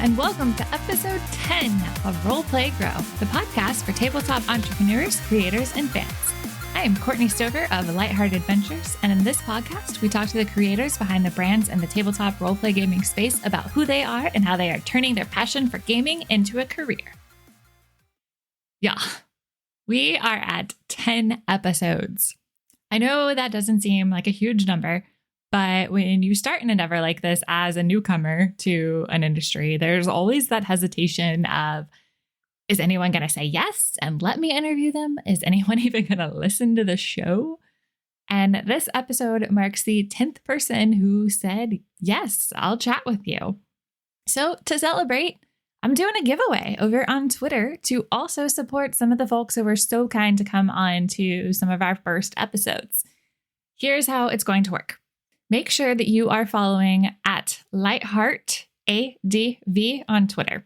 and welcome to episode 10 of Roleplay Grow, the podcast for tabletop entrepreneurs, creators, and fans. I am Courtney Stover of Lighthearted Adventures, and in this podcast, we talk to the creators behind the brands in the tabletop roleplay gaming space about who they are and how they are turning their passion for gaming into a career. Yeah, we are at 10 episodes. I know that doesn't seem like a huge number, but when you start an endeavor like this as a newcomer to an industry, there's always that hesitation of, is anyone going to say yes and let me interview them? Is anyone even going to listen to the show? And this episode marks the 10th person who said, yes, I'll chat with you. So to celebrate, I'm doing a giveaway over on Twitter to also support some of the folks who were so kind to come on to some of our first episodes. Here's how it's going to work. Make sure that you are following at LightheartADV on Twitter.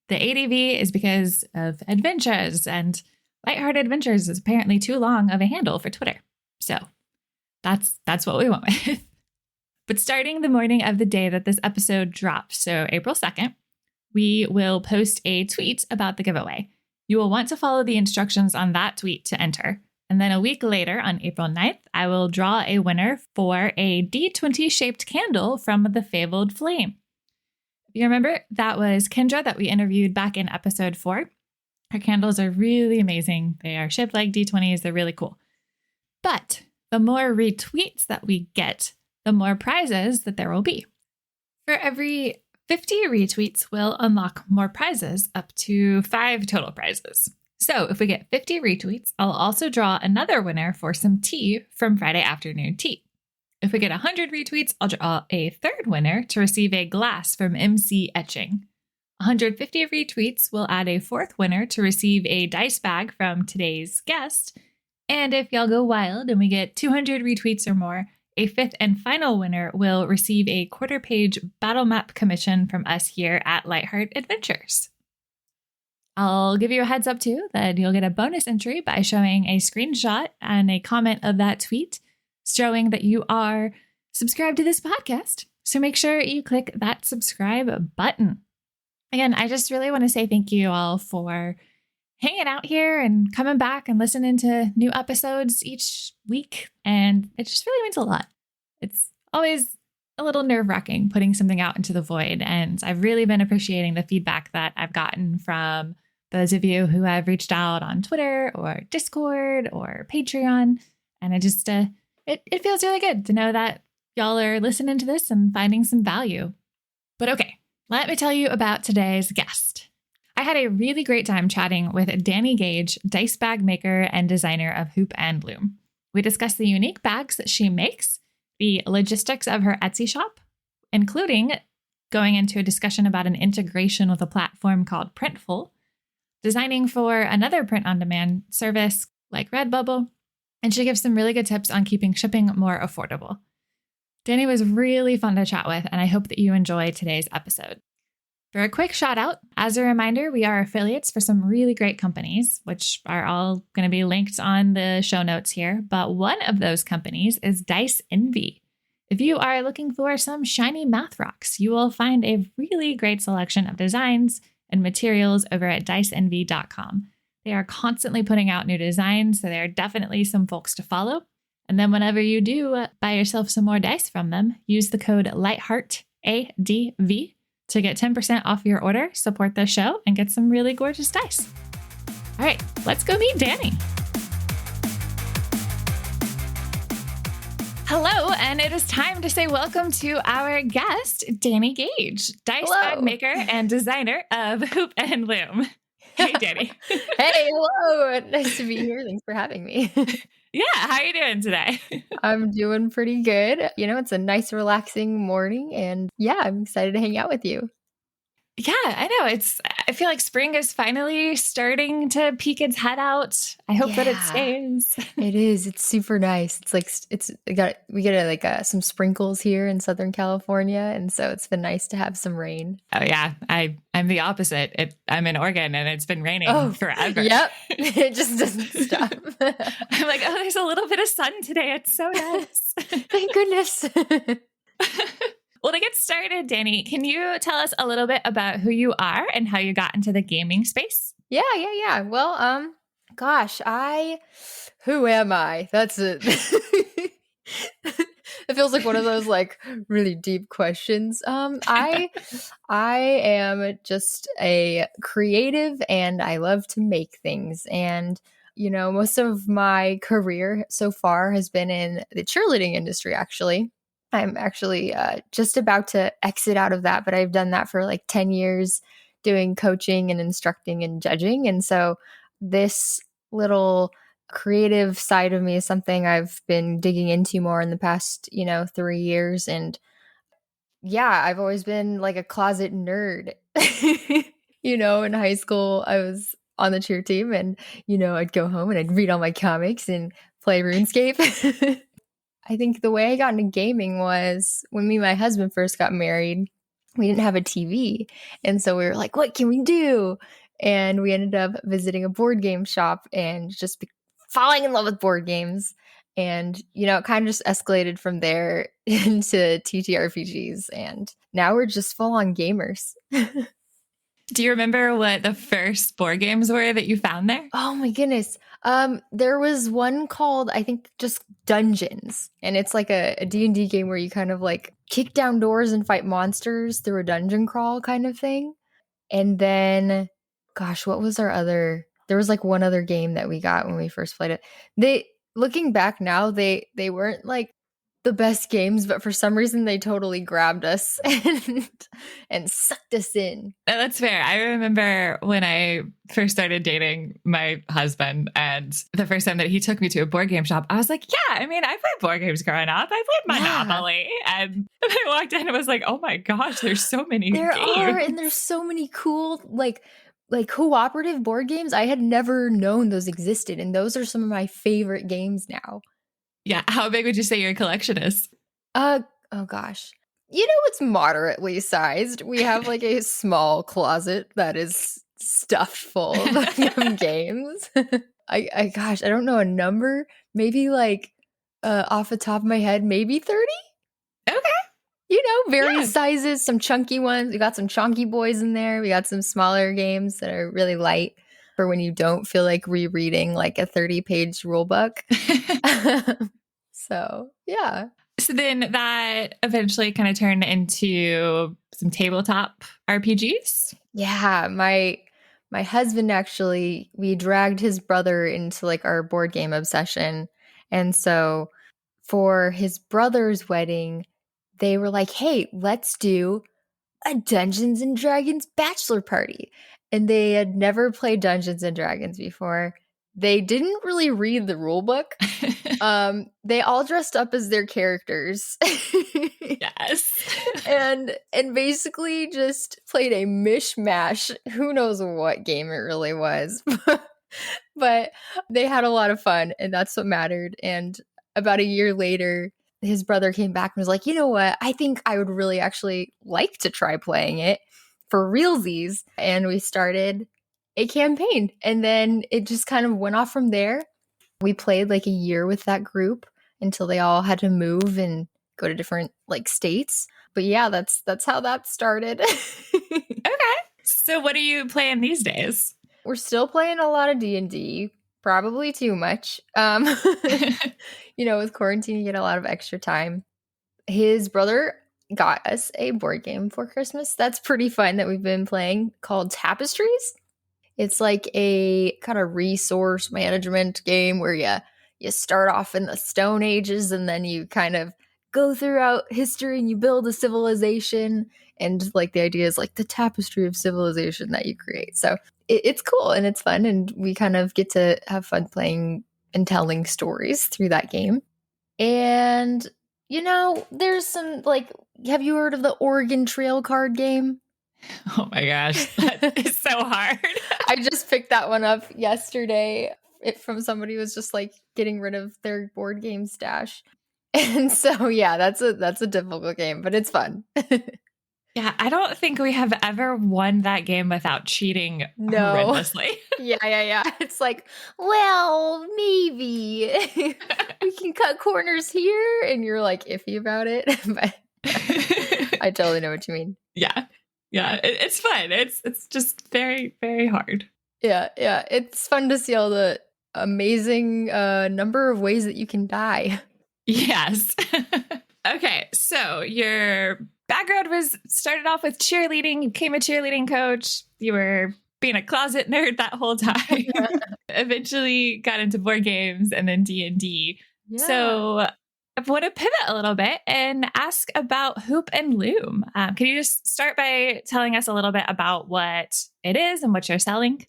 The ADV is because of adventures, and Lighthearted Adventures is apparently too long of a handle for Twitter. So that's what we went with. But starting the morning of the day that this episode drops, so April 2nd, we will post a tweet about the giveaway. You will want to follow the instructions on that tweet to enter. And then a week later, on April 9th, I will draw a winner for a D20-shaped candle from the Fabled Flame. If you remember, that was Kendra that we interviewed back in episode 4. Her candles are really amazing. They are shaped like D20s. They're really cool. But the more retweets that we get, the more prizes that there will be. For every 50 retweets, we'll unlock more prizes, up to 5 total prizes. So if we get 50 retweets, I'll also draw another winner for some tea from Friday Afternoon Tea. If we get 100 retweets, I'll draw a third winner to receive a glass from MC Etching. 150 retweets will add a fourth winner to receive a dice bag from today's guest. And if y'all go wild and we get 200 retweets or more, a fifth and final winner will receive a quarter-page battle map commission from us here at Lighthearted Adventures. I'll give you a heads up too that you'll get a bonus entry by showing a screenshot and a comment of that tweet showing that you are subscribed to this podcast. So make sure you click that subscribe button. Again, I just really want to say thank you all for hanging out here and coming back and listening to new episodes each week. And it just really means a lot. It's always a little nerve-wracking putting something out into the void. And I've really been appreciating the feedback that I've gotten from those of you who have reached out on Twitter or Discord or Patreon. And I just, it feels really good to know that y'all are listening to this and finding some value. But okay, let me tell you about today's guest. I had a really great time chatting with Dani Gage, dice bag maker and designer of Hoop and Loom. We discussed the unique bags that she makes, the logistics of her Etsy shop, including going into a discussion about an integration with a platform called Printful, designing for another print-on-demand service like RedBubble, and she gives some really good tips on keeping shipping more affordable. Dani was really fun to chat with, and I hope that you enjoy today's episode. For a quick shout out, as a reminder, we are affiliates for some really great companies, which are all going to be linked on the show notes here. But one of those companies is Dice Envy. If you are looking for some shiny math rocks, you will find a really great selection of designs and materials over at diceenvy.com. They are constantly putting out new designs, so there are definitely some folks to follow. And then whenever you do buy yourself some more dice from them, use the code LightheartADV to get 10% off your order, support the show, and get some really gorgeous dice. All right, let's go meet Dani. Hello, and it is time to say welcome to our guest, Dani Gage, dice bag maker and designer of Hoop and Loom. Hey, Dani. Hey, hello. Nice to be here. Thanks for having me. Yeah, how are you doing today? I'm doing pretty good. You know, it's a nice, relaxing morning, and yeah, I'm excited to hang out with you. Yeah, I know. I feel like spring is finally starting to peek its head out. I hope that it stays. It is. It's super nice. It's like we get some sprinkles here in Southern California, and so it's been nice to have some rain. Oh yeah, I'm the opposite. I'm in Oregon, and it's been raining forever. Yep, it just doesn't stop. I'm like, there's a little bit of sun today. It's so nice. Thank goodness. Well, to get started, Dani, can you tell us a little bit about who you are and how you got into the gaming space? Yeah. Well, gosh, who am I? That's it. It feels like one of those like really deep questions. I am just a creative and I love to make things. And, most of my career so far has been in the cheerleading industry, actually. I'm actually just about to exit out of that, but I've done that for like 10 years doing coaching and instructing and judging. And so this little creative side of me is something I've been digging into more in the past, 3 years. And yeah, I've always been like a closet nerd. In high school, I was on the cheer team and, I'd go home and I'd read all my comics and play RuneScape. I think the way I got into gaming was when me and my husband first got married, we didn't have a TV. And so we were like, what can we do? And we ended up visiting a board game shop and just falling in love with board games. And, it kind of just escalated from there into TTRPGs. And now we're just full on gamers. Do you remember what the first board games were that you found there? Oh my goodness. There was one called, I think, just Dungeons. And it's like a D&D game where you kind of like kick down doors and fight monsters through a dungeon crawl kind of thing. And then, gosh, what was there was like one other game that we got when we first played it. Looking back now, they weren't like the best games, but for some reason they totally grabbed us and sucked us in. That's fair. I remember when I first started dating my husband and the first time that he took me to a board game shop, I was like, yeah, I mean, I played board games growing up. I played Monopoly. Yeah. And I walked in and was like, oh my gosh, there's so many games. And there's so many cool, like cooperative board games. I had never known those existed. And those are some of my favorite games now. Yeah. How big would you say your collection is? Oh gosh. It's moderately sized. We have like a small closet that is stuffed full of games. I don't know a number. Maybe like off the top of my head, maybe 30. Okay. Various sizes, some chunky ones. We got some chunky boys in there. We got some smaller games that are really light for when you don't feel like rereading like a 30-page rule book. So, yeah. So then that eventually kind of turned into some tabletop RPGs? Yeah, my husband actually, we dragged his brother into like our board game obsession. And so for his brother's wedding, they were like, hey, let's do a Dungeons and Dragons bachelor party. And they had never played Dungeons and Dragons before. They didn't really read the rule book. They all dressed up as their characters. Yes. and basically just played a mishmash. Who knows what game it really was. But they had a lot of fun, and that's what mattered. And about a year later, his brother came back and was like, you know what? I think I would really actually like to try playing it for realsies. And we started a campaign, and then it just kind of went off from there. We played like a year with that group until they all had to move and go to different like states. But yeah, that's how that started. Okay. So what are you playing these days? We're still playing a lot of D&D, probably too much. With quarantine, you get a lot of extra time. His brother got us a board game for Christmas. That's pretty fun that we've been playing, called Tapestries. It's like a kind of resource management game where you start off in the Stone Ages and then you kind of go throughout history and you build a civilization. And like the idea is like the tapestry of civilization that you create. So it's cool and it's fun. And we kind of get to have fun playing and telling stories through that game. And, there's some like, have you heard of the Oregon Trail card game? Oh my gosh, that is so hard. I just picked that one up yesterday from somebody who was just like getting rid of their board game stash. And so, yeah, that's a difficult game, but it's fun. Yeah, I don't think we have ever won that game without cheating horrendously. Yeah. It's like, well, maybe we can cut corners here, and you're like iffy about it. But I totally know what you mean. Yeah. Yeah. It's fun. It's just very, very hard. Yeah. Yeah. It's fun to see all the amazing number of ways that you can die. Yes. Okay. So your background was started off with cheerleading. You became a cheerleading coach. You were being a closet nerd that whole time. Eventually got into board games and then D&D. Yeah. So I want to pivot a little bit and ask about Hoop and Loom. Can you just start by telling us a little bit about what it is and what you're selling?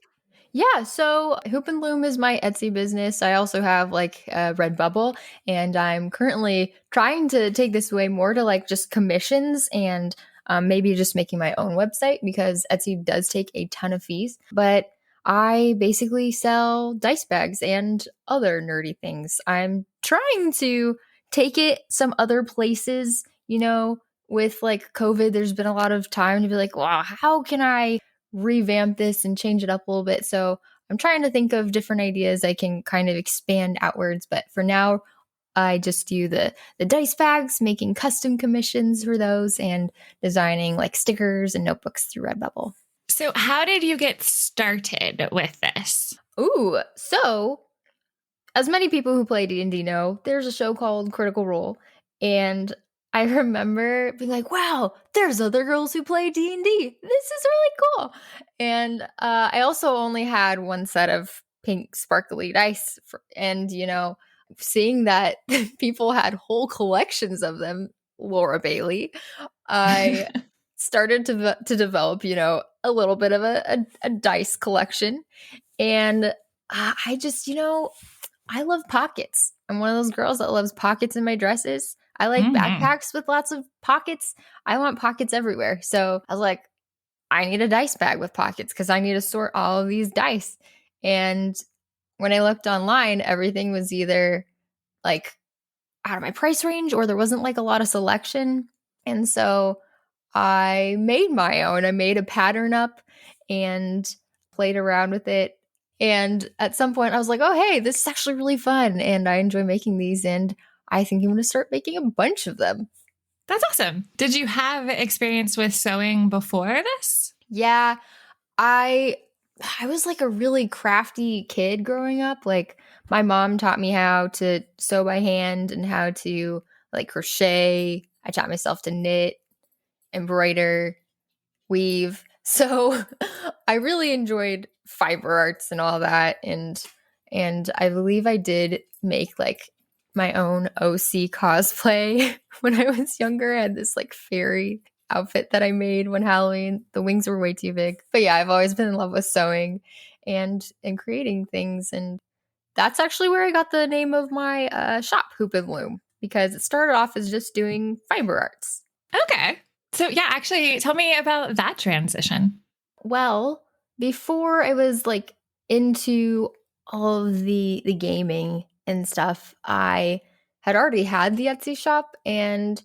Yeah, so Hoop and Loom is my Etsy business. I also have like RedBubble, and I'm currently trying to take this way more to like just commissions and maybe just making my own website because Etsy does take a ton of fees. But I basically sell dice bags and other nerdy things. I'm trying to take it some other places, with like COVID, there's been a lot of time to be like, wow, how can I revamp this and change it up a little bit? So I'm trying to think of different ideas I can kind of expand outwards. But for now, I just do the dice bags, making custom commissions for those and designing like stickers and notebooks through Redbubble. So how did you get started with this? Ooh, so as many people who play D&D know, there's a show called Critical Role, and I remember being like, wow, there's other girls who play D&D. This is really cool. And I also only had one set of pink sparkly dice. And, seeing that people had whole collections of them, Laura Bailey, I started to develop, a little bit of a dice collection. And I just, I love pockets. I'm one of those girls that loves pockets in my dresses. I like backpacks with lots of pockets. I want pockets everywhere. So I was like, I need a dice bag with pockets because I need to sort all of these dice. And when I looked online, everything was either like out of my price range or there wasn't like a lot of selection. And so I made my own. I made a pattern up and played around with it. And at some point I was like, oh, hey, this is actually really fun. And I enjoy making these. And I think I'm going to start making a bunch of them. That's awesome. Did you have experience with sewing before this? Yeah, I was like a really crafty kid growing up. Like my mom taught me how to sew by hand and how to like crochet. I taught myself to knit, embroider, weave. So I really enjoyed fiber arts and all that. And I believe I did make like my own OC cosplay when I was younger. I had this like fairy outfit that I made one Halloween. The wings were way too big. But yeah, I've always been in love with sewing and creating things. And that's actually where I got the name of my shop, Hoop and Loom, because it started off as just doing fiber arts. Okay. So yeah, actually tell me about that transition. Well, before I was like into all of the gaming and stuff, I had already had the Etsy shop and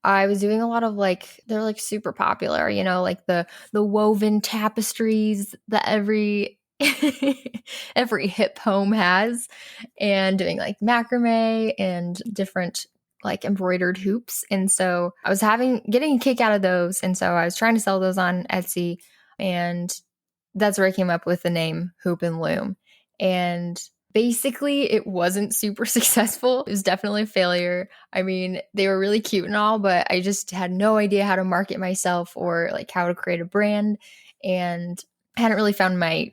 I was doing a lot of like, they're like super popular, like the woven tapestries that every every hip home has, and doing like macrame and different like embroidered hoops. And so I was getting a kick out of those. And so I was trying to sell those on Etsy, and that's where I came up with the name Hoop and Loom. And basically it wasn't super successful. It was definitely a failure. I mean, they were really cute and all, but I just had no idea how to market myself or like how to create a brand, and I hadn't really found my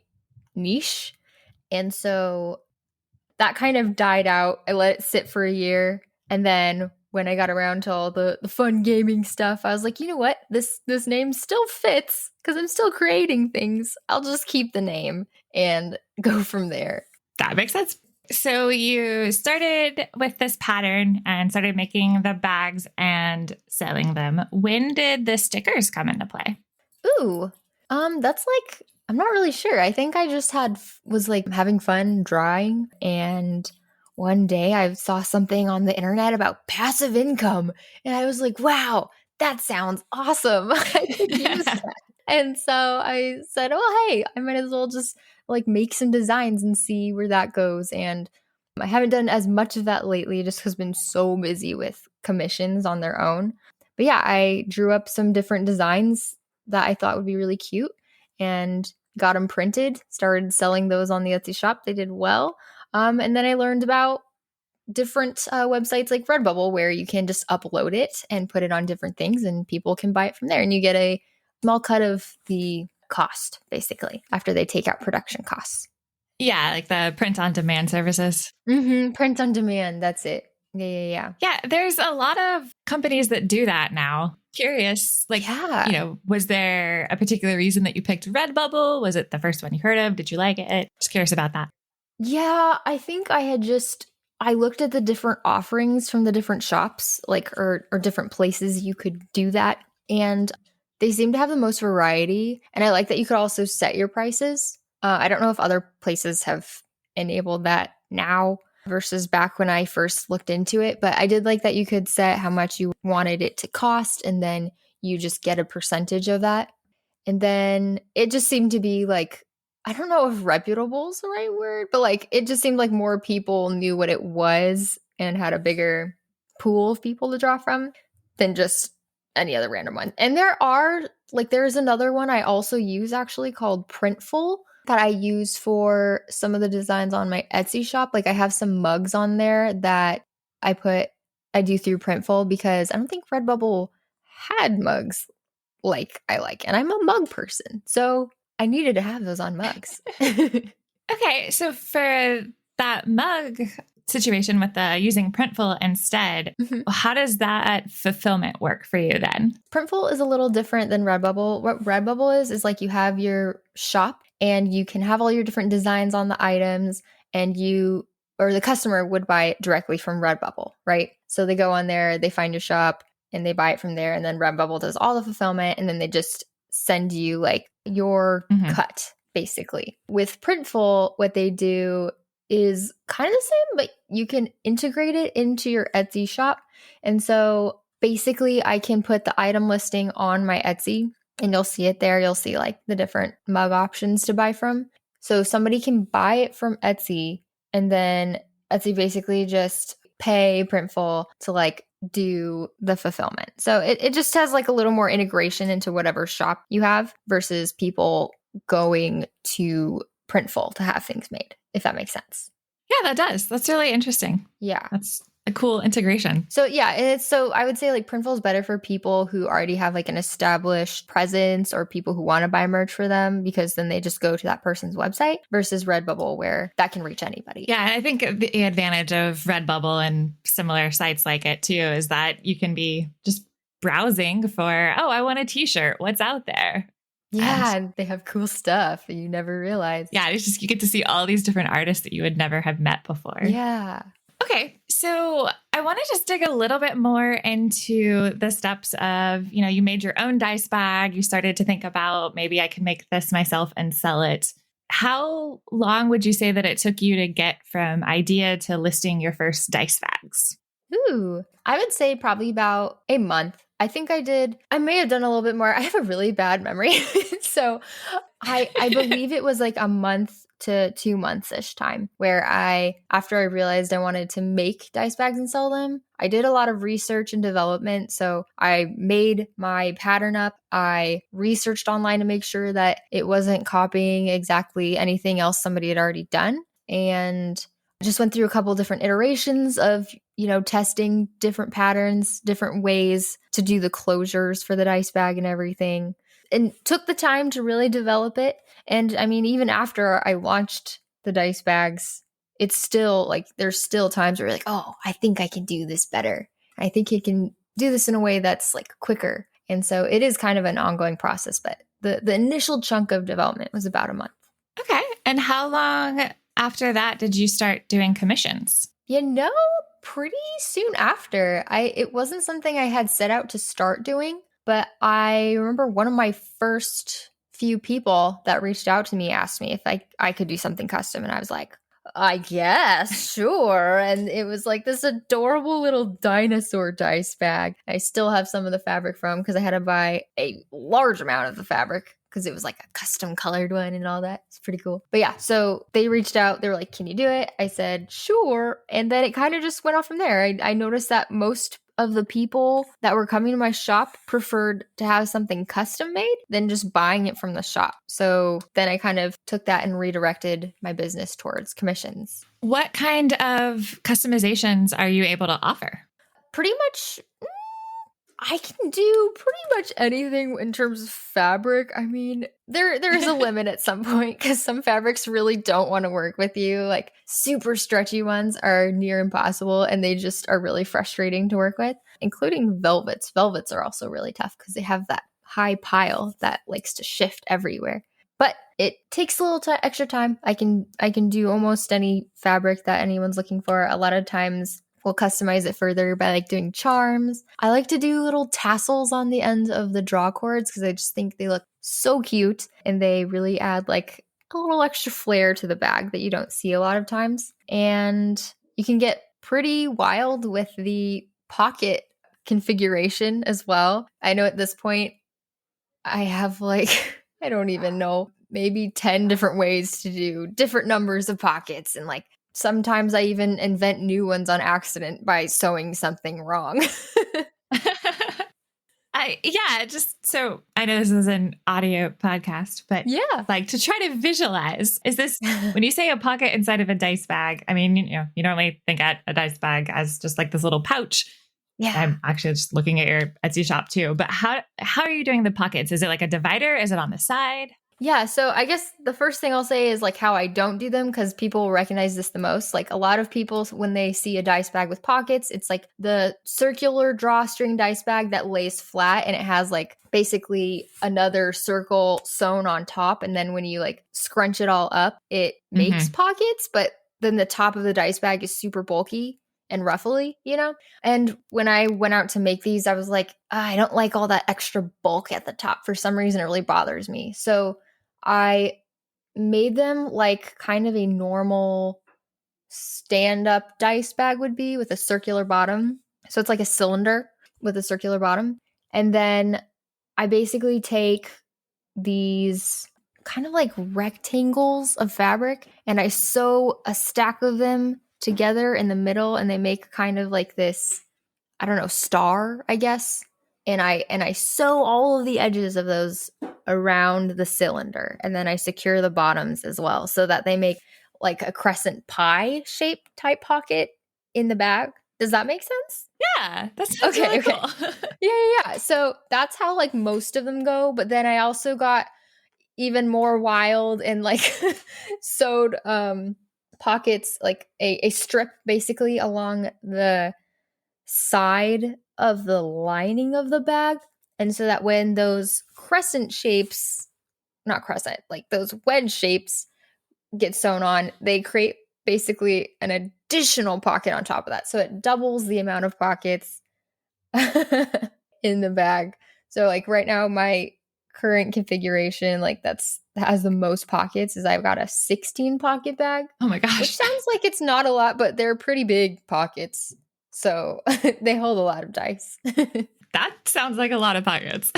niche. And so that kind of died out. I let it sit for a year. And then when I got around to all the fun gaming stuff, I was like, you know what? This name still fits because I'm still creating things. I'll just keep the name and go from there. That makes sense. So you started with this pattern and started making the bags and selling them. When did the stickers come into play? Ooh, that's like, I'm not really sure. I think I just was like having fun drawing, and one day I saw something on the internet about passive income, and I was like, wow, that sounds awesome. I could use that. And so I said, oh, hey, I might as well just like make some designs and see where that goes. And I haven't done as much of that lately just because I've been so busy with commissions on their own. But yeah, I drew up some different designs that I thought would be really cute and got them printed, started selling those on the Etsy shop. They did well. And then I learned about different websites like Redbubble where you can just upload it and put it on different things and people can buy it from there. And you get a small cut of the cost, basically, after they take out production costs. Yeah, like the print on demand services. Print on demand. That's it. Yeah. Yeah, there's a lot of companies that do that now. Curious, like, was there a particular reason that you picked Redbubble? Was it the first one you heard of? Did you like it? Just curious about that. Yeah, I think I looked at the different offerings from the different shops, like, or different places you could do that. And they seem to have the most variety. And I like that you could also set your prices. I don't know if other places have enabled that now versus back when I first looked into it. But I did like that you could set how much you wanted it to cost, and then you just get a percentage of that. And then it just seemed to be like, I don't know if reputable is the right word, but like it just seemed like more people knew what it was and had a bigger pool of people to draw from than just any other random one. And there's another one I also use actually called Printful that I use for some of the designs on my Etsy shop. Like I have some mugs on there that I do through Printful because I don't think Redbubble had mugs like I like. And I'm a mug person. So I needed to have those on mugs. Okay, so for that mug situation with using Printful instead, how does that fulfillment work for you then? Printful is a little different than Redbubble. What Redbubble is like you have your shop and you can have all your different designs on the items, and the customer would buy it directly from Redbubble, right? So they go on there, they find your shop, and they buy it from there, and then Redbubble does all the fulfillment, and then they just send you like your cut, basically. With Printful, what they do is kind of the same, but you can integrate it into your Etsy shop. And so basically I can put the item listing on my Etsy and you'll see it there. You'll see like the different mug options to buy from. So somebody can buy it from Etsy, and then Etsy basically just pay Printful to like do the fulfillment. So it just has like a little more integration into whatever shop you have versus people going to Printful to have things made, if that makes sense. Yeah, that does. That's really interesting. Yeah. That's a cool integration. So yeah, I would say like Printful is better for people who already have like an established presence or people who want to buy merch for them, because then they just go to that person's website, versus Redbubble where that can reach anybody. Yeah, and I think the advantage of Redbubble and similar sites like it too is that you can be just browsing for, I want a t-shirt. What's out there? Yeah, and they have cool stuff that you never realized. Yeah, it's just you get to see all these different artists that you would never have met before. Yeah. Okay, so I want to just dig a little bit more into the steps of, you made your own dice bag. You started to think about maybe I can make this myself and sell it. How long would you say that it took you to get from idea to listing your first dice bags? Ooh, I would say probably about a month. I think I may have done a little bit more. I have a really bad memory. So I believe it was like a month to 2 months-ish time where after I realized I wanted to make dice bags and sell them, I did a lot of research and development. So I made my pattern up. I researched online to make sure that it wasn't copying exactly anything else somebody had already done. And I just went through a couple different iterations of, testing different patterns, different ways to do the closures for the dice bag and everything, and took the time to really develop it. And I mean, even after I launched the dice bags, it's still like, there's still times where you're like, oh, I think I can do this better. I think I can do this in a way that's like quicker. And so it is kind of an ongoing process, but the initial chunk of development was about a month. Okay. And how long after that did you start doing commissions? Pretty soon after. It wasn't something I had set out to start doing, but I remember one of my first few people that reached out to me asked me if I could do something custom, and I was like, I guess, sure. And it was like this adorable little dinosaur dice bag. I still have some of the fabric from, because I had to buy a large amount of the fabric because it was like a custom colored one and all that. It's pretty cool. But yeah, so they reached out. They were like, can you do it? I said, sure. And then it kind of just went off from there. I noticed that most of the people that were coming to my shop preferred to have something custom made than just buying it from the shop. So then I kind of took that and redirected my business towards commissions. What kind of customizations are you able to offer? Pretty much, I can do pretty much anything in terms of fabric. I mean, there's a limit at some point because some fabrics really don't want to work with you. Like super stretchy ones are near impossible and they just are really frustrating to work with, including velvets. Velvets are also really tough because they have that high pile that likes to shift everywhere. But it takes a little extra time. I can do almost any fabric that anyone's looking for. A lot of times we'll customize it further by like doing charms. I like to do little tassels on the ends of the draw cords because I just think they look so cute and they really add like a little extra flair to the bag that you don't see a lot of times. And you can get pretty wild with the pocket configuration as well. I know at this point I have like, I don't even know, maybe 10 different ways to do different numbers of pockets. And like sometimes I even invent new ones on accident by sewing something wrong. Just so I know this is an audio podcast, but yeah, like to try to visualize, is this when you say a pocket inside of a dice bag? I mean, you normally think at a dice bag as just like this little pouch. Yeah. I'm actually just looking at your Etsy shop too, but how are you doing the pockets? Is it like a divider? Is it on the side? Yeah, so I guess the first thing I'll say is like how I don't do them because people will recognize this the most. Like a lot of people, when they see a dice bag with pockets, it's like the circular drawstring dice bag that lays flat and it has like basically another circle sewn on top. And then when you like scrunch it all up, it makes pockets, but then the top of the dice bag is super bulky and ruffly, And when I went out to make these, I was like, I don't like all that extra bulk at the top. For some reason, it really bothers me. So I made them like kind of a normal stand-up dice bag would be with a circular bottom. So it's like a cylinder with a circular bottom. And then I basically take these kind of like rectangles of fabric and I sew a stack of them together in the middle and they make kind of like this, I don't know, star, I guess. And I sew all of the edges of those around the cylinder and then I secure the bottoms as well so that they make like a crescent pie shape type pocket in the bag. Does that make sense? Yeah, that sounds really cool. Yeah. So that's how like most of them go. But then I also got even more wild and like sewed pockets, like a strip basically along the side of the lining of the bag. And so that when those those wedge shapes get sewn on, they create basically an additional pocket on top of that. So it doubles the amount of pockets in the bag. So like right now, my current configuration, like that has the most pockets is I've got a 16 pocket bag. Oh my gosh. Which sounds like it's not a lot, but they're pretty big pockets. So they hold a lot of dice. That sounds like a lot of pockets.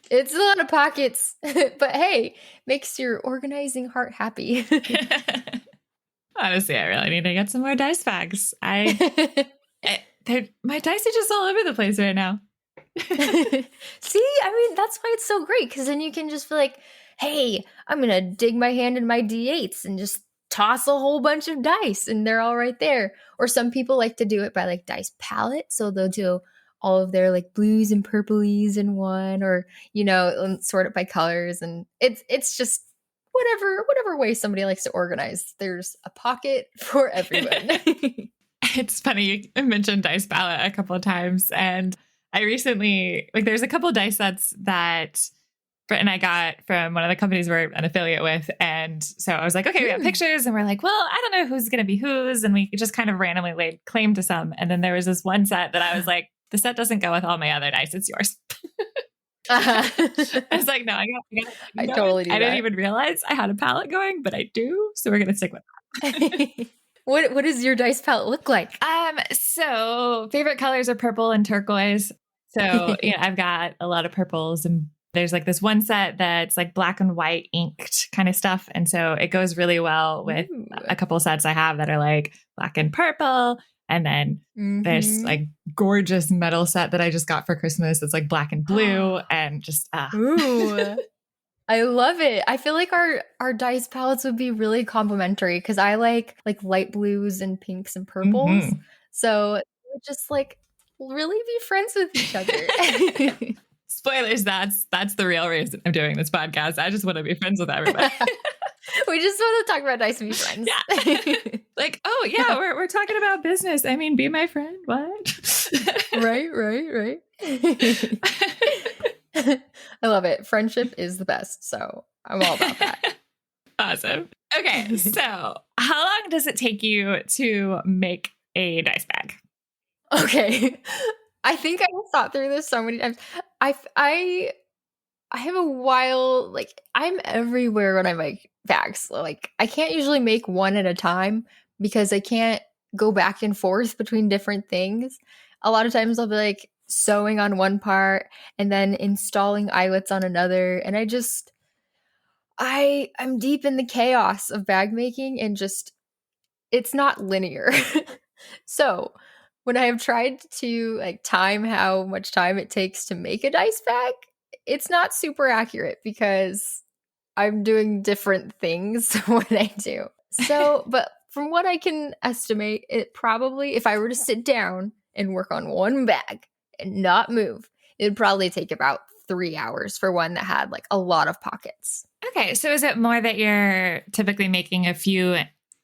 It's a lot of pockets, but hey, makes your organizing heart happy. Honestly, I really need to get some more dice bags. My dice are just all over the place right now. See, I mean, that's why it's so great because then you can just feel like, hey, I'm going to dig my hand in my D8s and just toss a whole bunch of dice and they're all right there. Or some people like to do it by like dice palette. So they'll do all of their like blues and purplies in one or, sort it by colors. And it's just whatever way somebody likes to organize. There's a pocket for everyone. It's funny. You mentioned dice palette a couple of times. And I recently, there's a couple of dice sets that Britt and I got from one of the companies we're an affiliate with. And so I was like, okay, we got pictures. And we're like, well, I don't know who's going to be whose. And we just kind of randomly laid claim to some. And then there was this one set that I was like, the set doesn't go with all my other dice. It's yours. I was like, no, I totally do. I didn't even realize I had a palette going, but I do. So we're going to stick with that. What does your dice palette look like? So favorite colors are purple and turquoise. So, I've got a lot of purples and there's like this one set that's like black and white inked kind of stuff. And so it goes really well with a couple sets I have that are like black and purple. And then there's like gorgeous metal set that I just got for Christmas. It's like black and blue and just Ooh. I love it. I feel like our dice palettes would be really complementary because I like light blues and pinks and purples. So we're just like really be friends with each other. Spoilers, that's the real reason I'm doing this podcast. I just want to be friends with everybody. We just want to talk about dice and be friends. Yeah. Like, oh yeah, we're talking about business. I mean, be my friend. What? Right. I love it. Friendship is the best. So I'm all about that. Awesome. Okay. So how long does it take you to make a dice bag? Okay. I think I have thought through this so many times. I have a while, like I'm everywhere when I make bags. Like I can't usually make one at a time because I can't go back and forth between different things. A lot of times I'll be like sewing on one part and then installing eyelets on another. And I'm deep in the chaos of bag making and just it's not linear. So when I have tried to like time how much time it takes to make a dice bag, it's not super accurate because I'm doing different things when I do. So, but from what I can estimate, it probably, if I were to sit down and work on one bag and not move, it'd probably take about 3 hours for one that had like a lot of pockets. Okay. So is it more that you're typically making a few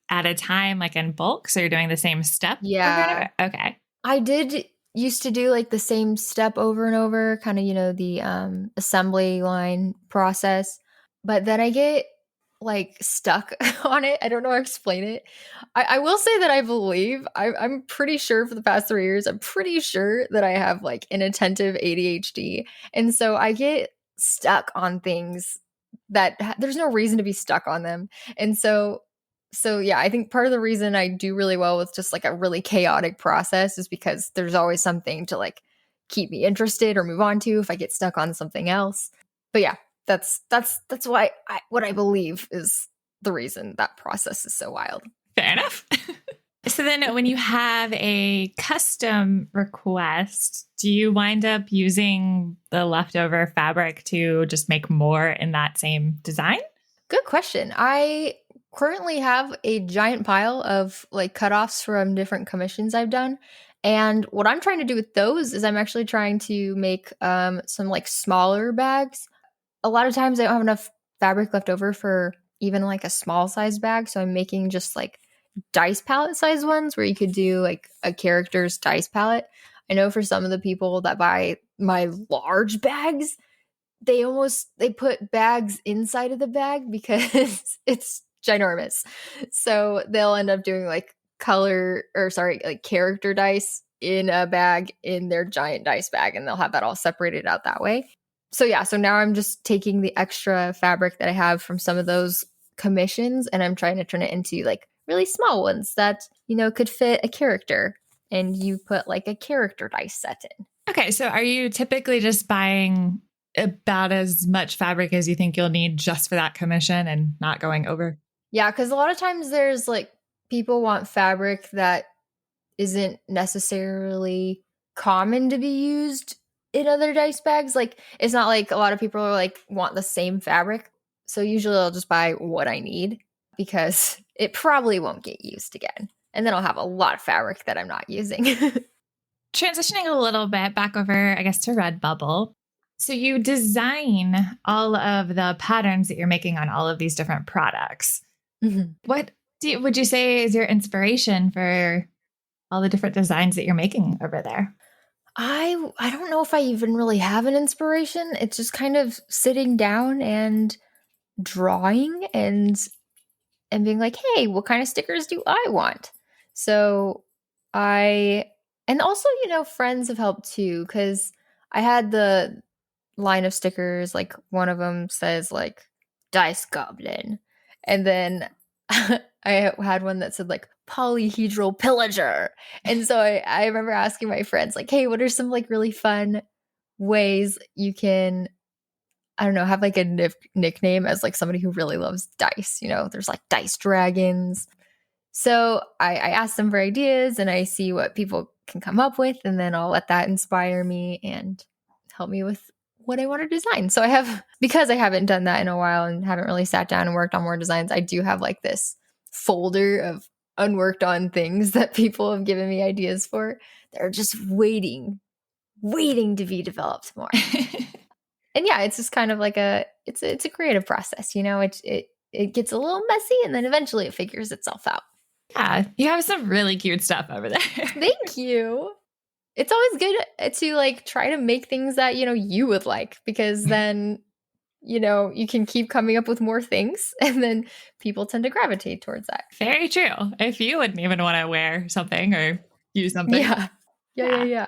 at a time, like in bulk? So you're doing the same step? Yeah. Okay. I did used to do like the same step over and over, kind of, the assembly line process. But then I get like stuck on it. I don't know how to explain it. I will say that I believe, I'm pretty sure for the past 3 years, I'm pretty sure that I have like inattentive ADHD. And so I get stuck on things that there's no reason to be stuck on them. And so yeah, I think part of the reason I do really well with just like a really chaotic process is because there's always something to like keep me interested or move on to if I get stuck on something else. But yeah, that's why what I believe is the reason that process is so wild. Fair enough. So then when you have a custom request, do you wind up using the leftover fabric to just make more in that same design? Good question. I currently have a giant pile of like cutoffs from different commissions I've done. And what I'm trying to do with those is I'm actually trying to make some like smaller bags. A lot of times I don't have enough fabric left over for even like a small size bag. So I'm making just like dice palette size ones where you could do like a character's dice palette. I know for some of the people that buy my large bags, they put bags inside of the bag because it's ginormous. So they'll end up doing like like character dice in a bag in their giant dice bag, and they'll have that all separated out that way. So yeah, so now I'm just taking the extra fabric that I have from some of those commissions and I'm trying to turn it into like really small ones that, could fit a character, and you put like a character dice set in. Okay, so are you typically just buying about as much fabric as you think you'll need just for that commission and not going over? Yeah, because a lot of times there's like people want fabric that isn't necessarily common to be used in other dice bags. Like it's not like a lot of people are like want the same fabric. So usually I'll just buy what I need because it probably won't get used again. And then I'll have a lot of fabric that I'm not using. Transitioning a little bit back over, I guess, to RedBubble. So you design all of the patterns that you're making on all of these different products. Mm-hmm. What would you say is your inspiration for all the different designs that you're making over there? I don't know if I even really have an inspiration. It's just kind of sitting down and drawing and being like, hey, what kind of stickers do I want? So and also, friends have helped too, because I had the line of stickers, like one of them says like Dice Goblin. And then I had one that said like Polyhedral Pillager. And so I remember asking my friends like, hey, what are some like really fun ways you can, I don't know, have like a nickname as like somebody who really loves dice? There's like dice dragons. So I asked them for ideas and I see what people can come up with, and then I'll let that inspire me and help me with what I want to design. So because I haven't done that in a while and haven't really sat down and worked on more designs, I do have like this folder of unworked on things that people have given me ideas for that are just waiting to be developed more. And yeah, it's just kind of like it's a creative process, it gets a little messy and then eventually it figures itself out. Yeah, you have some really cute stuff over there. Thank you. It's always good to like try to make things that, you would like, because then, you can keep coming up with more things and then people tend to gravitate towards that. Very true. If you wouldn't even want to wear something or use something. Yeah.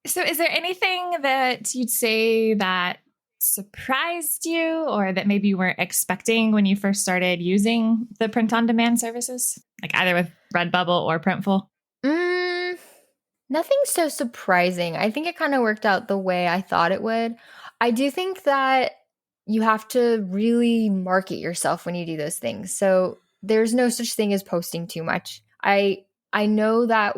So is there anything that you'd say that surprised you or that maybe you weren't expecting when you first started using the print-on-demand services? Like either with RedBubble or Printful? Nothing so surprising. I think it kind of worked out the way I thought it would. I do think that you have to really market yourself when you do those things. So there's no such thing as posting too much. I know that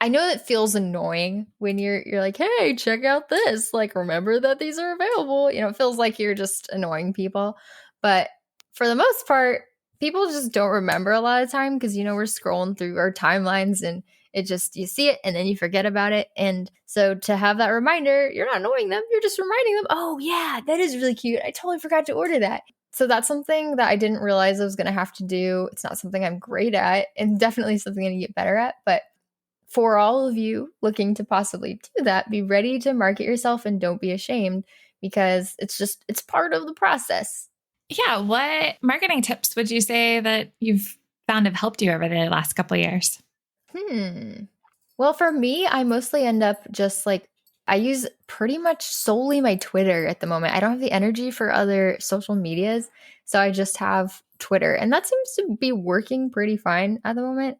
it feels annoying when you're like, hey, check out this. Like, remember that these are available. It feels like you're just annoying people. But for the most part, people just don't remember a lot of time because, we're scrolling through our timelines and you see it and then you forget about it. And so to have that reminder, you're not annoying them. You're just reminding them, oh yeah, that is really cute. I totally forgot to order that. So that's something that I didn't realize I was going to have to do. It's not something I'm great at and definitely something I need to get better at. But for all of you looking to possibly do that, be ready to market yourself and don't be ashamed because it's part of the process. Yeah. What marketing tips would you say that you've found have helped you over the last couple of years? Well, for me, I mostly end up just like, I use pretty much solely my Twitter at the moment. I don't have the energy for other social medias. So I just have Twitter. And that seems to be working pretty fine at the moment.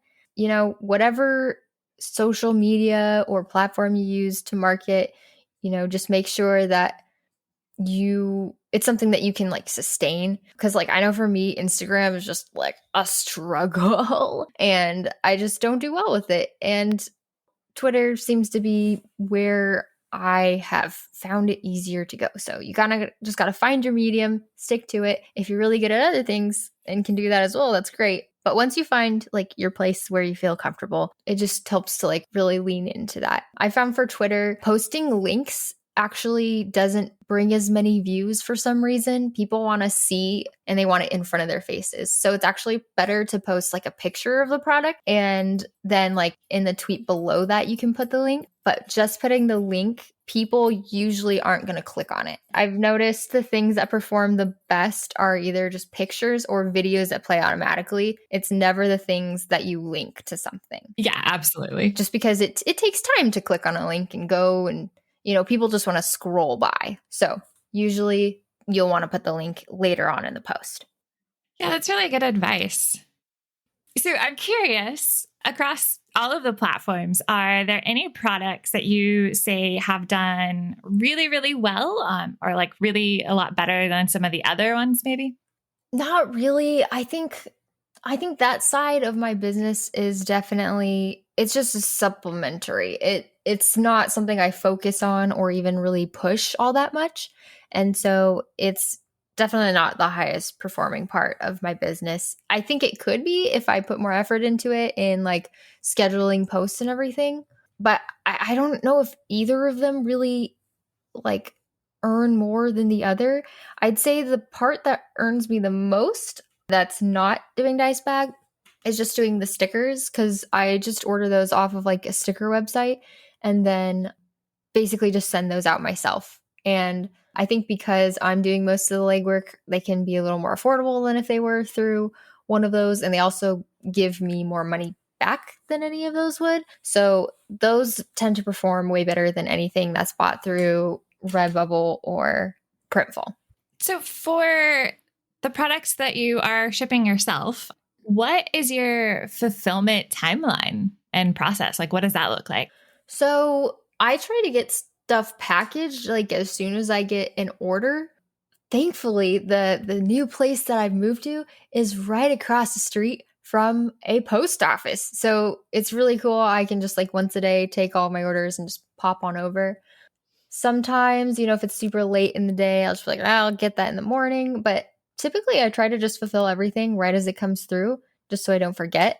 Whatever social media or platform you use to market, just make sure that it's something that you can like sustain. Cause like I know for me, Instagram is just like a struggle and I just don't do well with it. And Twitter seems to be where I have found it easier to go. So you just gotta find your medium, stick to it. If you're really good at other things and can do that as well, that's great. But once you find like your place where you feel comfortable, it just helps to like really lean into that. I found for Twitter, posting links actually doesn't bring as many views for some reason. People want to see and they want it in front of their faces. So it's actually better to post like a picture of the product and then like in the tweet below that you can put the link. But just putting the link, people usually aren't going to click on it. I've noticed the things that perform the best are either just pictures or videos that play automatically. It's never the things that you link to something. Yeah, absolutely. Just because it takes time to click on a link and go and people just want to scroll by. So usually you'll want to put the link later on in the post. Yeah, that's really good advice. So I'm curious, across all of the platforms, are there any products that you say have done really, really well or like really a lot better than some of the other ones maybe? Not really. I think that side of my business is definitely, it's just a supplementary. It's not something I focus on or even really push all that much. And so it's definitely not the highest performing part of my business. I think it could be if I put more effort into it in like scheduling posts and everything. But I don't know if either of them really like earn more than the other. I'd say the part that earns me the most that's not doing dice bag is just doing the stickers, because I just order those off of like a sticker website and then basically just send those out myself. And I think because I'm doing most of the legwork, they can be a little more affordable than if they were through one of those. And they also give me more money back than any of those would. So those tend to perform way better than anything that's bought through RedBubble or Printful. So for the products that you are shipping yourself, what is your fulfillment timeline and process? Like, what does that look like? So I try to get stuff packaged like as soon as I get an order. Thankfully, the new place that I've moved to is right across the street from a post office. So it's really cool. I can just like once a day take all my orders and just pop on over. Sometimes, if it's super late in the day, I'll just be like, I'll get that in the morning. But typically I try to just fulfill everything right as it comes through, just so I don't forget.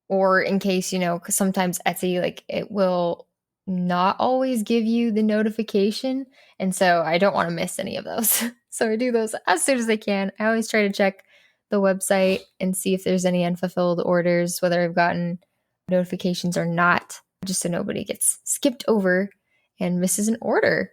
Or in case, because sometimes Etsy, like it will not always give you the notification. And so I don't want to miss any of those. So I do those as soon as I can. I always try to check the website and see if there's any unfulfilled orders, whether I've gotten notifications or not, just so nobody gets skipped over and misses an order.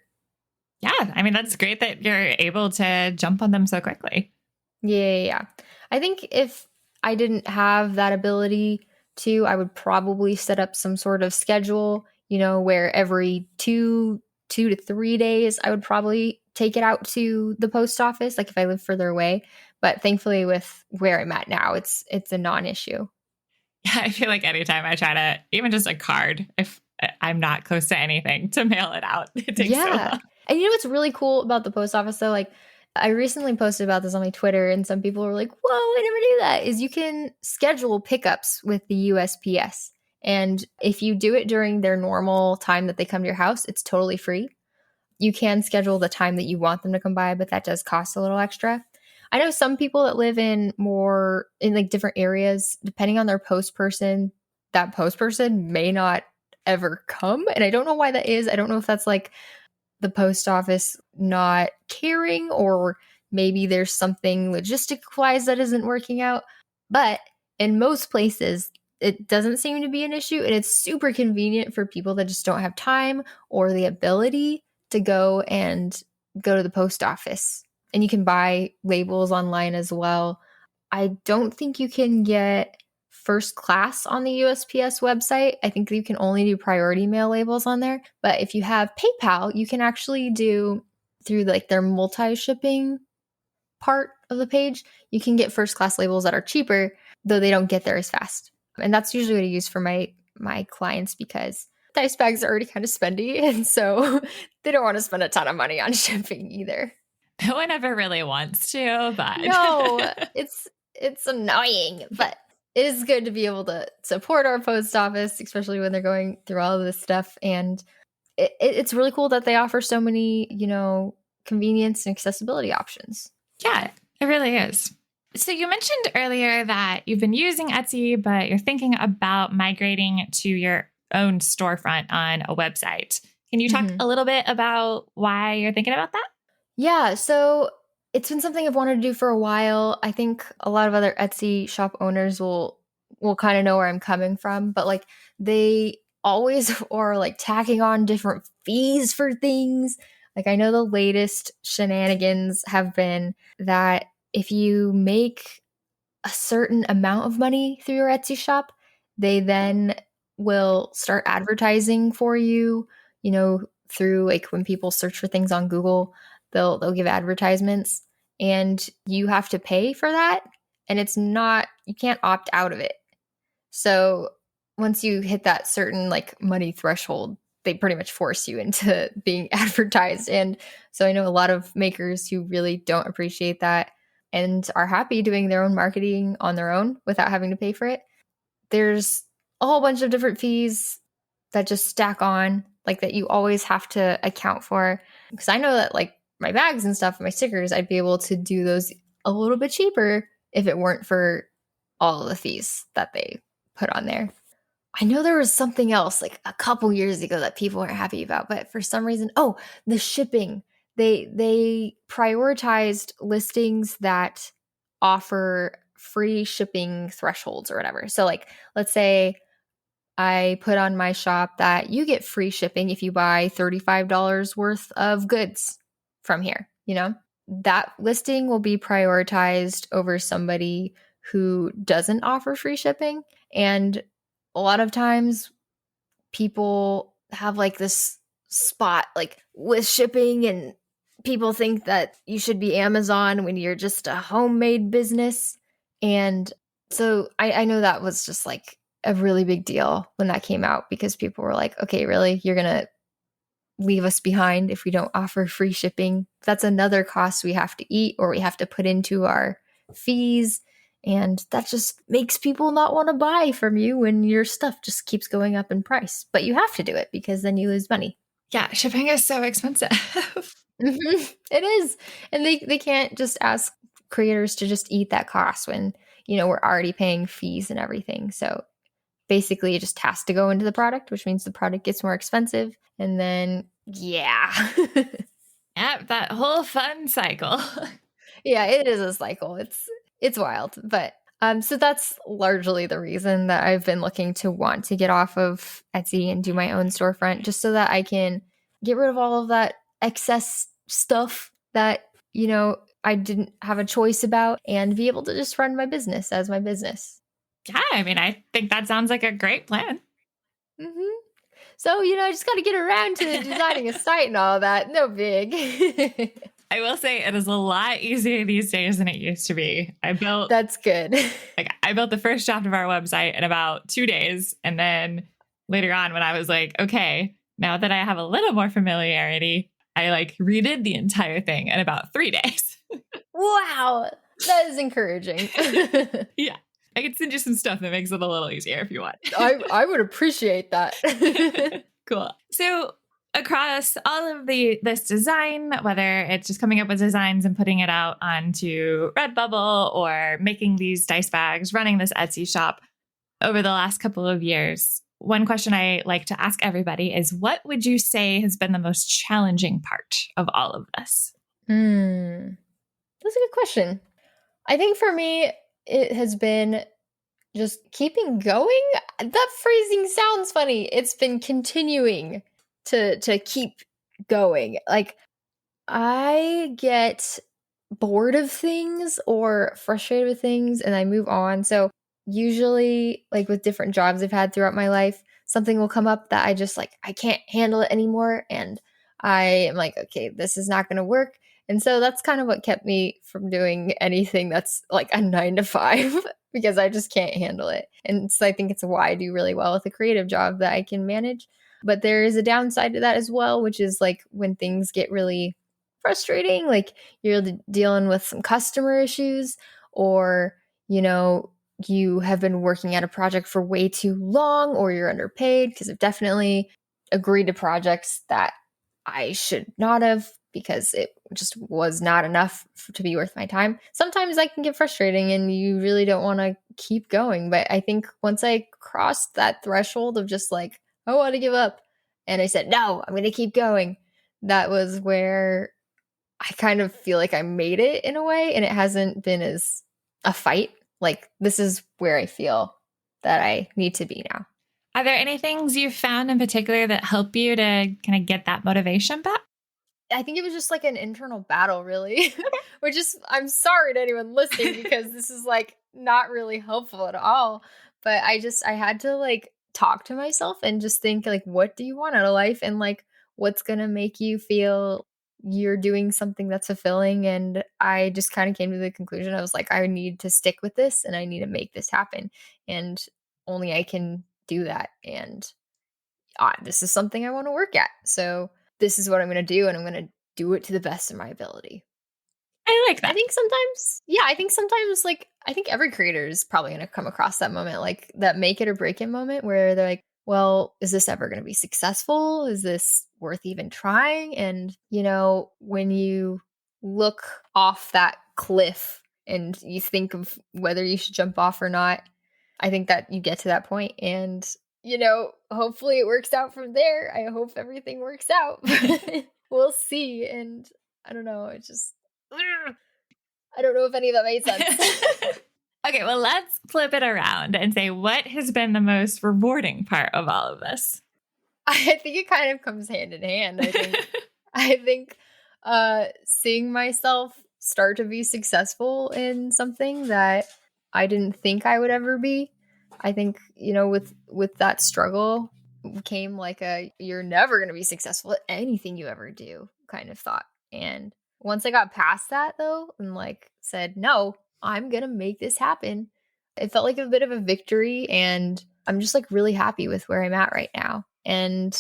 Yeah. I mean, that's great that you're able to jump on them so quickly. Yeah. I think if I didn't have that ability to, I would probably set up some sort of schedule, where every 2 to 3 days, I would probably take it out to the post office, like if I live further away. But thankfully with where I'm at now, it's a non-issue. Yeah, I feel like anytime I try to, even just a card, if I'm not close to anything, to mail it out, it takes so long. And what's really cool about the post office though? Like I recently posted about this on my Twitter and some people were like, whoa, I never knew that, is you can schedule pickups with the USPS. And if you do it during their normal time that they come to your house, it's totally free. You can schedule the time that you want them to come by, but that does cost a little extra. I know some people that live in like different areas, depending on their post person, that post person may not ever come. And I don't know why that is. I don't know if that's like the post office not caring, or maybe there's something logistic wise that isn't working out. But in most places, it doesn't seem to be an issue. And it's super convenient for people that just don't have time or the ability to go to the post office. And you can buy labels online as well. I don't think you can get first class on the USPS website. I think you can only do priority mail labels on there. But if you have PayPal, you can actually do through like their multi-shipping part of the page, you can get first class labels that are cheaper, though they don't get there as fast. And that's usually what I use for my clients, because dice bags are already kind of spendy. And so they don't want to spend a ton of money on shipping either. No one ever really wants to, but no, it's annoying, but it is good to be able to support our post office, especially when they're going through all of this stuff. And it's really cool that they offer so many, convenience and accessibility options. Yeah, it really is. So you mentioned earlier that you've been using Etsy, but you're thinking about migrating to your own storefront on a website. Can you talk a little bit about why you're thinking about that? Yeah, so it's been something I've wanted to do for a while. I think a lot of other Etsy shop owners will kind of know where I'm coming from, but like they always are like tacking on different fees for things. Like I know the latest shenanigans have been that if you make a certain amount of money through your Etsy shop, they then will start advertising for you, through like when people search for things on Google, they'll give advertisements and you have to pay for that. And you can't opt out of it. So once you hit that certain like money threshold, they pretty much force you into being advertised. And so I know a lot of makers who really don't appreciate that and are happy doing their own marketing on their own without having to pay for it. There's a whole bunch of different fees that just stack on, like that you always have to account for. Because I know that like my bags and stuff, my stickers, I'd be able to do those a little bit cheaper if it weren't for all of the fees that they put on there. I know there was something else like a couple years ago that people weren't happy about, but for some reason, the shipping. They prioritized listings that offer free shipping thresholds or whatever. So like, let's say I put on my shop that you get free shipping if you buy $35 worth of goods from here, that listing will be prioritized over somebody who doesn't offer free shipping. And a lot of times people have like this spot like with shipping, and people think that you should be Amazon when you're just a homemade business. And so I know that was just like a really big deal when that came out, because people were like, okay, really? You're going to leave us behind if we don't offer free shipping? That's another cost we have to eat or we have to put into our fees. And that just makes people not want to buy from you when your stuff just keeps going up in price. But you have to do it because then you lose money. Yeah, shipping is so expensive. It is. And they can't just ask creators to just eat that cost when, we're already paying fees and everything. So basically it just has to go into the product, which means the product gets more expensive. And then, yeah. Yep, that whole fun cycle. Yeah, it is a cycle. It's wild. But so that's largely the reason that I've been looking to want to get off of Etsy and do my own storefront, just so that I can get rid of all of that excess stuff that, I didn't have a choice about, and be able to just run my business as my business. Yeah, I mean, I think that sounds like a great plan. Mm-hmm. So, I just got to get around to designing a site and all that. No big. I will say it is a lot easier these days than it used to be. That's good. I built the first draft of our website in about 2 days. And then later on, when I was like, okay, now that I have a little more familiarity, I redid the entire thing in about 3 days. Wow. That is encouraging. Yeah. I can send you some stuff that makes it a little easier if you want. I would appreciate that. Cool. So across all of this design, whether it's just coming up with designs and putting it out onto RedBubble or making these dice bags, running this Etsy shop over the last couple of years, one question I like to ask everybody is, what would you say has been the most challenging part of all of this? That's a good question. I think for me, it has been just keeping going. That phrasing sounds funny. It's been continuing to keep going. I get bored of things or frustrated with things and I move on. So usually with different jobs I've had throughout my life, something will come up that I can't handle it anymore. And I am like, okay, this is not going to work. And so that's kind of what kept me from doing anything that's a 9-to-5 because I just can't handle it. And so I think it's why I do really well with a creative job that I can manage. But there is a downside to that as well, which is when things get really frustrating, you're dealing with some customer issues, or, you have been working at a project for way too long, or you're underpaid, because I've definitely agreed to projects that I should not have because it just was not enough to be worth my time. Sometimes I can get frustrating and you really don't want to keep going. But I think once I crossed that threshold of just I want to give up, and I said, no, I'm going to keep going, that was where I kind of feel like I made it in a way, and it hasn't been as a fight. This is where I feel that I need to be now. Are there any things you've found in particular that help you to kind of get that motivation back? I think it was just an internal battle, really, which is, I'm sorry to anyone listening because this is not really helpful at all. But I had to talk to myself and just think what do you want out of life? And what's going to make you feel you're doing something that's fulfilling? And I just kind of came to the conclusion. I was I need to stick with this and I need to make this happen. And only I can do that. And this is something I want to work at. So this is what I'm going to do, and I'm going to do it to the best of my ability. I like that. I think sometimes, I think every creator is probably going to come across that moment, that make it or break it moment where they're well, is this ever going to be successful? Is this worth even trying? And, when you look off that cliff and you think of whether you should jump off or not, I think that you get to that point and, hopefully it works out from there. I hope everything works out. We'll see. And I don't know. It's just, I don't know if any of that made sense. Okay, well, let's flip it around and say, what has been the most rewarding part of all of this? I think it kind of comes hand in hand. I think seeing myself start to be successful in something that I didn't think I would ever be. I think, with that struggle came you're never going to be successful at anything you ever do kind of thought. And once I got past that though, and said, no, I'm going to make this happen, it felt like a bit of a victory. And I'm just really happy with where I'm at right now. And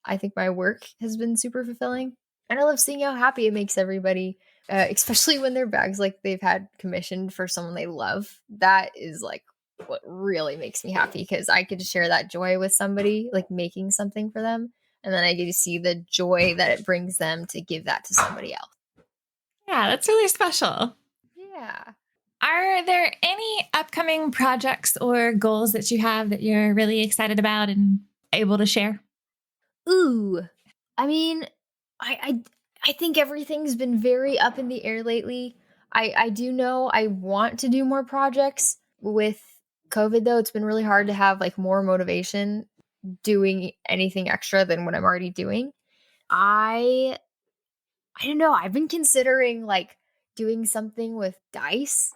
I think my work has been super fulfilling. And I love seeing how happy it makes everybody especially when they're bags like they've had commissioned for someone they love. That is like what really makes me happy, because I get to share that joy with somebody, like making something for them. And then I get to see the joy that it brings them to give that to somebody else. Yeah, that's really special. Yeah. Are there any upcoming projects or goals that you have that you're really excited about and able to share? Ooh, I mean, I think everything's been very up in the air lately. I do know I want to do more projects. With COVID though, it's been really hard to have like more motivation doing anything extra than what I'm already doing. I don't know. I've been considering like doing something with dice.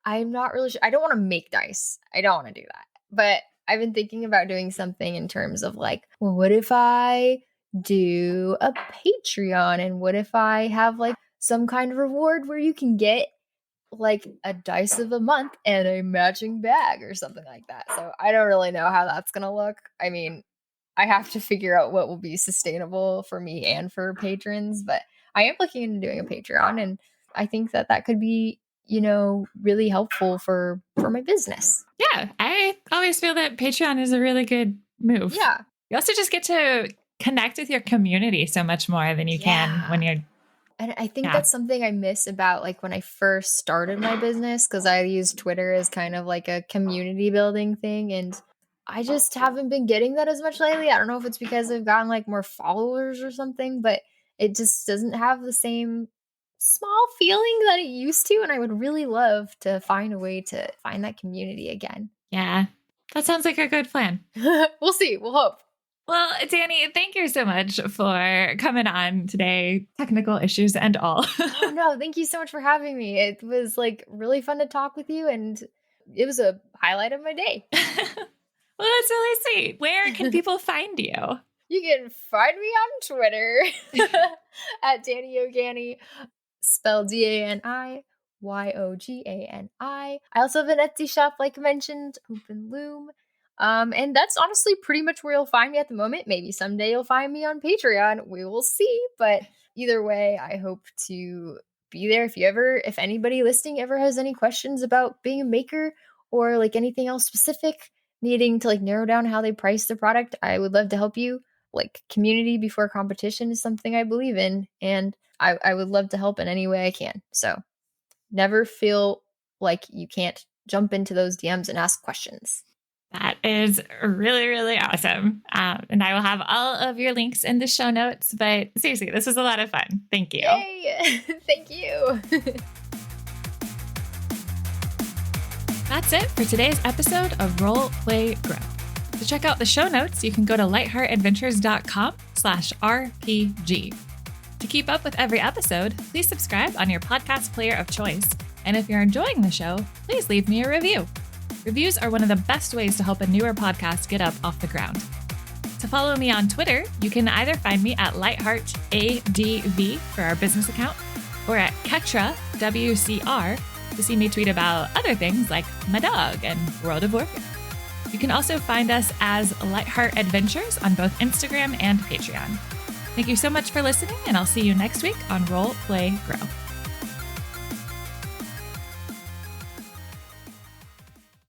I'm not really sure. I don't want to make dice. I don't want to do that. But I've been thinking about doing something in terms of like, well, what if I do a Patreon, and what if I have like some kind of reward where you can get like a dice of a month and a matching bag or something like that. So I don't really know how that's going to look. I mean, I have to figure out what will be sustainable for me and for patrons, but I am looking into doing a Patreon, and I think that that could be, you know, really helpful for my business. Yeah, I always feel that Patreon is a really good move. Yeah. You also just get to connect with your community so much more than you can when you're. And I think that's something I miss about like when I first started my business, because I used Twitter as kind of like a community building thing. And I just haven't been getting that as much lately. I don't know if it's because I've gotten like more followers or something, but it just doesn't have the same small feeling that it used to. And I would really love to find a way to find that community again. Yeah, that sounds like a good plan. We'll see. We'll hope. Well, Dani, thank you so much for coming on today. Technical issues and all. Oh, no, thank you so much for having me. It was like really fun to talk with you, and it was a highlight of my day. Well, that's really sweet. Where can people find you? You can find me on Twitter at Dani Ogani, spelled DaniYogani. I also have an Etsy shop, like mentioned, open Loom. And that's honestly pretty much where you'll find me at the moment. Maybe someday you'll find me on Patreon. We will see. But either way, I hope to be there. If anybody listening ever has any questions about being a maker or like anything else specific, needing to like narrow down how they price the product, I would love to help you. Like, community before competition is something I believe in, and I would love to help in any way I can. So never feel like you can't jump into those DMs and ask questions. That is really, really awesome. And I will have all of your links in the show notes. But seriously, this was a lot of fun. Thank you. Yay! Thank you. That's it for today's episode of Roll, Play, Grow. To check out the show notes, you can go to lightheartadventures.com/RPG. To keep up with every episode, please subscribe on your podcast player of choice. And if you're enjoying the show, please leave me a review. Reviews are one of the best ways to help a newer podcast get up off the ground. To follow me on Twitter, you can either find me at lightheartadv for our business account, or at Ketra, WCR, to see me tweet about other things like my dog and World of Warcraft. You can also find us as Lightheart Adventures on both Instagram and Patreon. Thank you so much for listening, and I'll see you next week on Roll, Play, Grow.